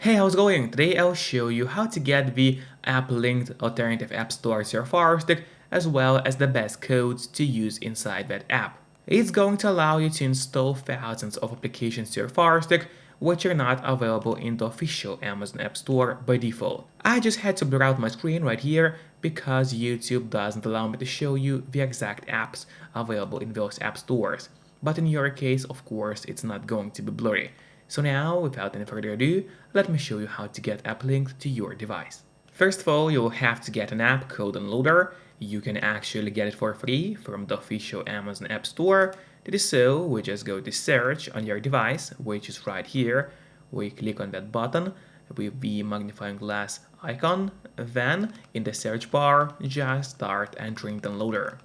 Hey, how's it going? Today I'll show you how to get the app-linked alternative app store to your Fire Stick, as well as the best codes to use inside that app. It's going to allow you to install thousands of applications to your Fire Stick, which are not available in the official Amazon App Store by default. I just had to blur out my screen right here because YouTube doesn't allow me to show you the exact apps available in those app stores. But in your case, of course, it's not going to be blurry. So now, without any further ado, let me show you how to get AppLink to your device. First of all, you'll have to get an app called Downloader. You can actually get it for free from the official Amazon App Store. To do so, we just go to search on your device, which is right here. We click on that button with the magnifying glass icon. Then, in the search bar, just start entering Downloader.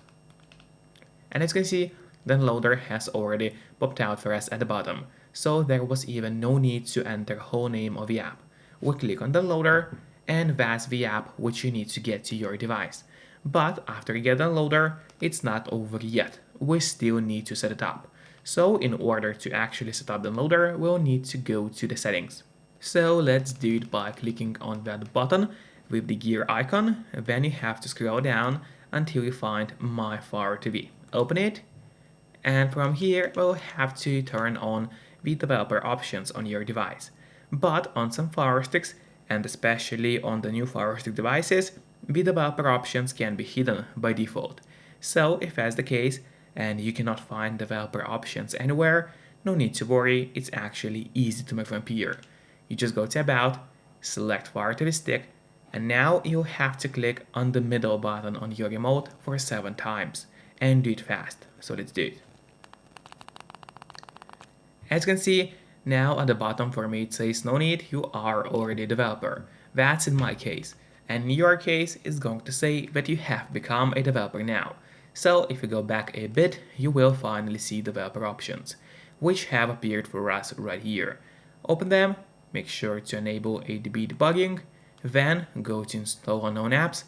And as you can see, the Downloader has already popped out for us at the bottom, so there was even no need to enter the whole name of the app. We click on Downloader, and that's the app which you need to get to your device. But after you get Downloader, it's not over yet. We still need to set it up. So in order to actually set up Downloader, we'll need to go to the settings. So let's do it by clicking on that button with the gear icon. Then you have to scroll down until you find My Fire TV. Open it, and from here we'll have to turn on the developer options on your device. But on some Fire Sticks, and especially on the new Fire Stick devices, the developer options can be hidden by default. So if that's the case, and you cannot find developer options anywhere, no need to worry, it's actually easy to make them appear. You just go to About, select Fire TV Stick, and now you'll have to click on the middle button on your remote for 7 times, and do it fast. So let's do it. As you can see, now at the bottom for me it says no need, you are already a developer. That's in my case. And in your case, it's going to say that you have become a developer now. So if you go back a bit, you will finally see developer options, which have appeared for us right here. Open them, make sure to enable ADB debugging, then go to install unknown apps.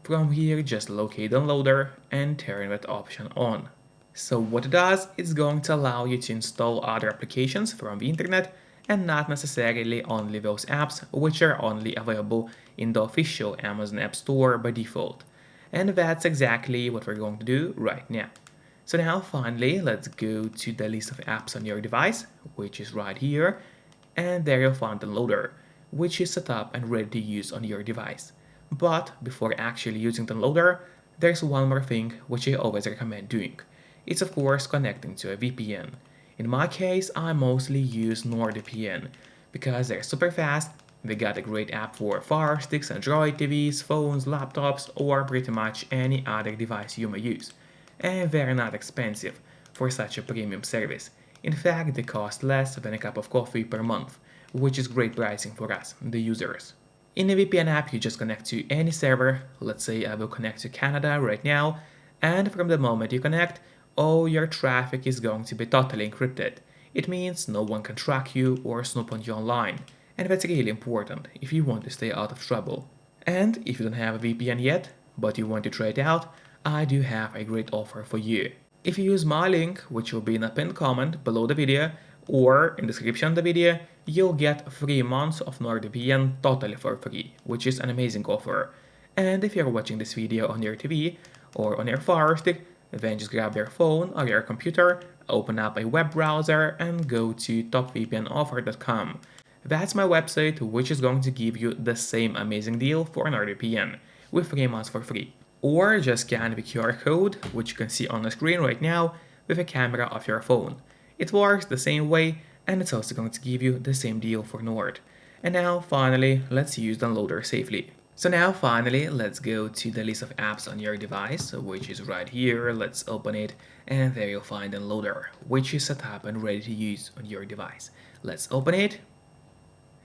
From here, just locate Downloader and turn that option on. So what it does, it's going to allow you to install other applications from the internet and not necessarily only those apps which are only available in the official Amazon App Store by default. And that's exactly what we're going to do right now. So now finally, let's go to the list of apps on your device, which is right here, and there you'll find Downloader, which is set up and ready to use on your device. But before actually using Downloader, there's one more thing which I always recommend doing. It's of course connecting to a VPN. In my case, I mostly use NordVPN because they're super fast, they got a great app for Fire Sticks, Android TVs, phones, laptops, or pretty much any other device you may use. And they're not expensive for such a premium service. In fact, they cost less than a cup of coffee per month, which is great pricing for us, the users. In a VPN app, you just connect to any server. Let's say I will connect to Canada right now, and from the moment you connect, all your traffic is going to be totally encrypted. It means no one can track you or snoop on you online, and that's really important if you want to stay out of trouble. And if you don't have a VPN yet, but you want to try it out, I do have a great offer for you. If you use my link, which will be in a pinned comment below the video, or in the description of the video, you'll get 3 months of NordVPN totally for free, which is an amazing offer. And if you're watching this video on your TV or on your Fire Stick, then just grab your phone or your computer, open up a web browser and go to topvpnoffer.com. That's my website, which is going to give you the same amazing deal for NordVPN with 3 months for free. Or just scan the QR code, which you can see on the screen right now, with a camera of your phone. It works the same way, and it's also going to give you the same deal for Nord. And now, finally, let's use Downloader safely. So now, finally, let's go to the list of apps on your device, which is right here. Let's open it, and there you'll find Downloader, which is set up and ready to use on your device. Let's open it.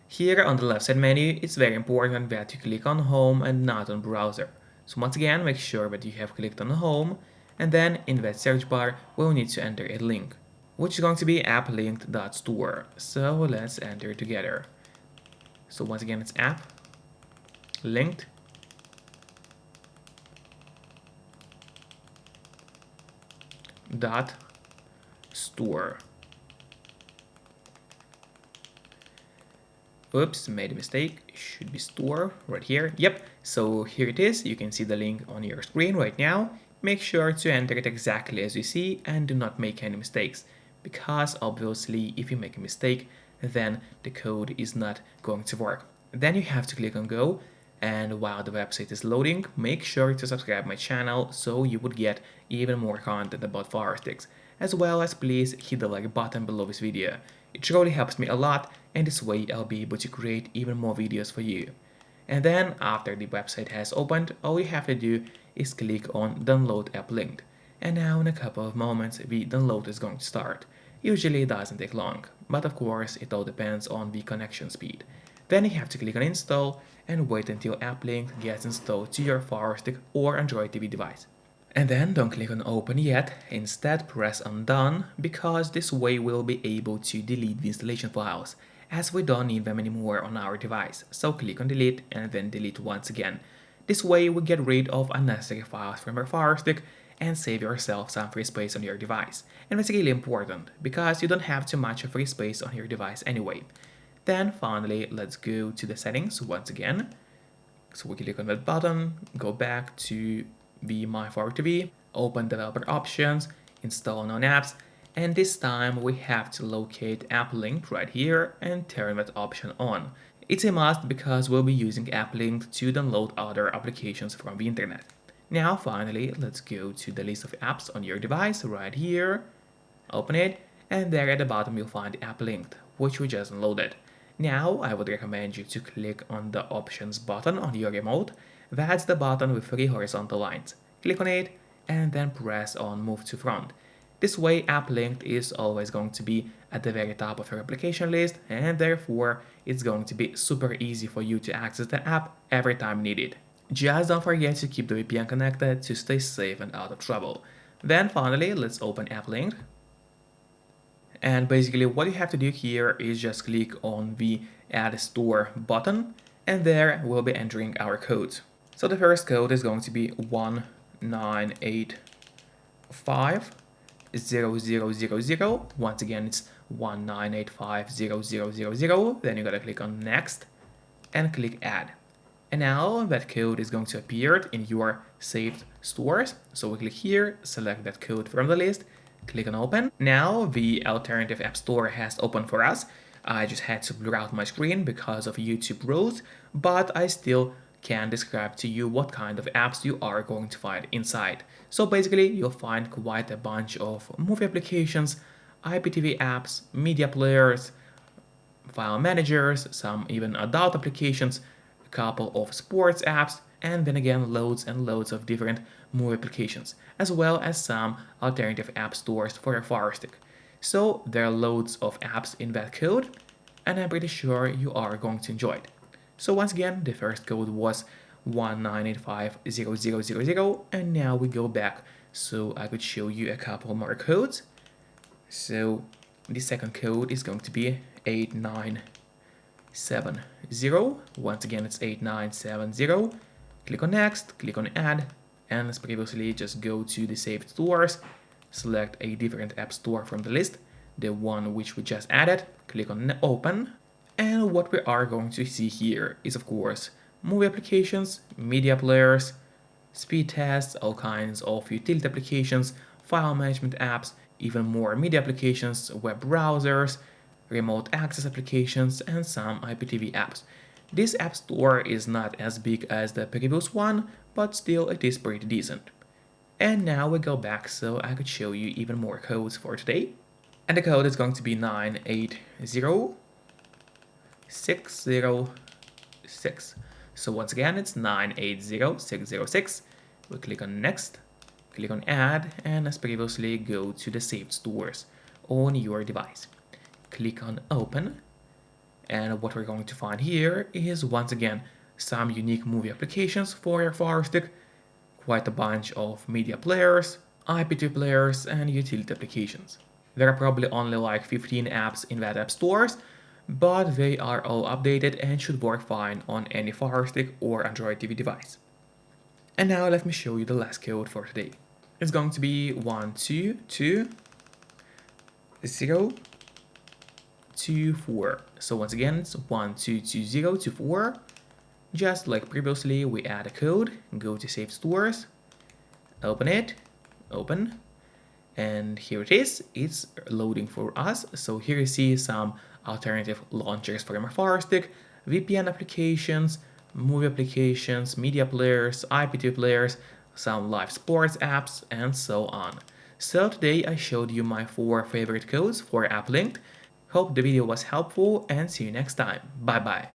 Here on the left side menu, it's very important that you click on Home and not on Browser. So once again, make sure that you have clicked on Home, and then in that search bar, we'll need to enter a link, which is going to be applinked.store. So let's enter it together. So once again, it's app linked dot store. Oops, made a mistake. It should be store right here. Yep, so here it is. You can see the link on your screen right now. Make sure to enter it exactly as you see and do not make any mistakes, because obviously if you make a mistake, then the code is not going to work. Then you have to click on go, and while the website is loading, make sure to subscribe my channel so you would get even more content about Firesticks, as well as please hit the like button below this video. It really helps me a lot, and this way I'll be able to create even more videos for you. And then after the website has opened, all you have to do is click on download Applinked. And now in a couple of moments the download is going to start. Usually it doesn't take long, but of course it all depends on the connection speed. Then you have to click on install and wait until Applinked gets installed to your Fire Stick or Android TV device. And then don't click on open yet, instead press on done, because this way we'll be able to delete the installation files, as we don't need them anymore on our device. So click on delete and then delete once again. This way we get rid of unnecessary files from your Fire Stick and save yourself some free space on your device. And that's really important, because you don't have too much free space on your device anyway. Then finally, let's go to the settings once again. So we click on that button, go back to the My Fire TV, open developer options, install known apps, and this time we have to locate Applinked right here and turn that option on. It's a must because we'll be using Applinked to download other applications from the internet. Now finally, let's go to the list of apps on your device right here, open it, and there at the bottom you'll find Applinked, which we just downloaded. Now I would recommend you to click on the options button on your remote. That's the button with 3 horizontal lines. Click on it and then press on move to front. This way Applinked is always going to be at the very top of your application list, and therefore it's going to be super easy for you to access the app every time needed. Just don't forget to keep the VPN connected to stay safe and out of trouble. Then finally, let's open Applinked. And basically what you have to do here is just click on the Add Store button, and there we'll be entering our codes. So the first code is going to be 19850000. Once again, it's 19850000. Then you gotta click on Next and click Add. And now that code is going to appear in your saved stores. So we click here, select that code from the list, click on open. Now the alternative app store has opened for us. I just had to blur out my screen because of YouTube rules, but I still can describe to you what kind of apps you are going to find inside. So basically you'll find quite a bunch of movie applications, IPTV apps, media players, file managers, some even adult applications, a couple of sports apps, and then again loads and loads of different movie applications, as well as some alternative app stores for your Fire Stick. So there are loads of apps in that code, and I'm pretty sure you are going to enjoy it. So once again, the first code was 19850000, and now we go back so I could show you a couple more codes. So the second code is going to be 8970. Once again, it's 8970. Click on Next, click on Add, and as previously, just go to the saved stores, select a different app store from the list, the one which we just added, click on Open, and what we are going to see here is, of course, movie applications, media players, speed tests, all kinds of utility applications, file management apps, even more media applications, web browsers, remote access applications, and some IPTV apps. This app store is not as big as the previous one, but still it is pretty decent. And now we go back so I could show you even more codes for today. And the code is going to be 980606. So once again, it's 980606. We click on Next, click on Add, and as previously, go to the saved stores on your device. Click on Open, and what we're going to find here is once again some unique movie applications for your Fire Stick, quite a bunch of media players, IPTV players, and utility applications. There are probably only like 15 apps in that app stores, but they are all updated and should work fine on any Fire Stick or Android TV device. And now let me show you the last code for today. It's going to be 1220 24. So once again, it's 122024. Just like previously, we add a code, go to Save Stores, open it, open, and here it is. It's loading for us. So here you see some alternative launchers for my Fire Stick, VPN applications, movie applications, media players, IPTV players, some live sports apps, and so on. So today I showed you my 4 favorite codes for Applinked. Hope the video was helpful and see you next time. Bye bye.